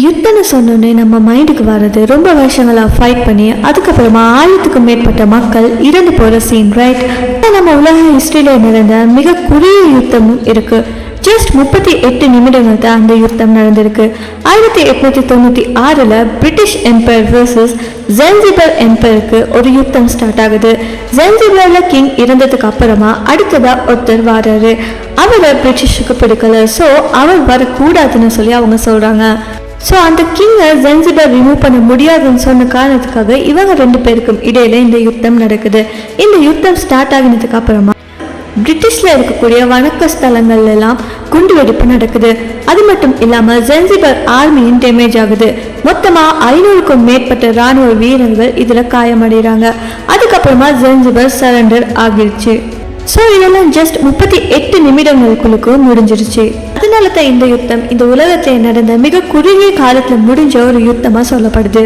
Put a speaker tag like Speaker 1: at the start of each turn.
Speaker 1: யுத்தம்னு சொன்னோன்னே நம்ம மைண்டுக்கு வர்றது ரொம்ப வருஷங்களாக ஃபைட் பண்ணி அதுக்கப்புறமா 1000க்கும் மேற்பட்ட மக்கள் இறந்து போகிற சீன், ரைட்? நம்ம உலக ஹிஸ்டரியில் நடந்த மிக குறுகிய யுத்தமும் இருக்குது. ஜஸ்ட் 38 நிமிடங்கள் தான் அந்த யுத்தம் நடந்திருக்கு. 1896 பிரிட்டிஷ் எம்பையர் வர்சஸ் ஜான்சிபர் எம்பையருக்கு ஒரு யுத்தம் ஸ்டார்ட் ஆகுது. ஜான்சிபர்ல கிங் இறந்ததுக்கு அப்புறமா அடுத்ததா ஒருத்தர் வராரு. அவரை பிரிட்டிஷுக்கு பிடிக்கல, ஸோ அவர் வரக்கூடாதுன்னு சொல்லி அவங்க சொல்றாங்க. ஸோ அந்த கிங்கை ஜான்சிபர் ரிமூவ் பண்ண முடியாதுன்னு சொன்ன காரணத்துக்காக இவங்க 2 பேருக்கும் இடையில இந்த யுத்தம் நடக்குது. இந்த யுத்தம் ஸ்டார்ட் ஆகினதுக்கு அப்புறமா பிரிட்டிஷ்ல இருக்கக்கூடிய வணக்க ஸ்தலங்கள் எல்லாம் குண்டு வெடிப்பு நடக்குது. அது மட்டும் இல்லாம ஜான்சிபர் ஆர்மியின் டேமேஜ் ஆகுது. மொத்தமா 500க்கும் மேற்பட்ட ராணுவ வீரர்கள் இதுல காயமடைகிறாங்க. அதுக்கப்புறமா ஜான்சிபர் சரண்டர் ஆகிடுச்சு. ஸோ இதெல்லாம் ஜஸ்ட் 38 நிமிடங்களுக்குள்ளுக்கு முடிஞ்சிருச்சு. அதனால தான் இந்த யுத்தம் இந்த உலகத்தில் நடந்த மிக குறுகிய காலத்தில் முடிஞ்ச ஒரு யுத்தமாக சொல்லப்படுது.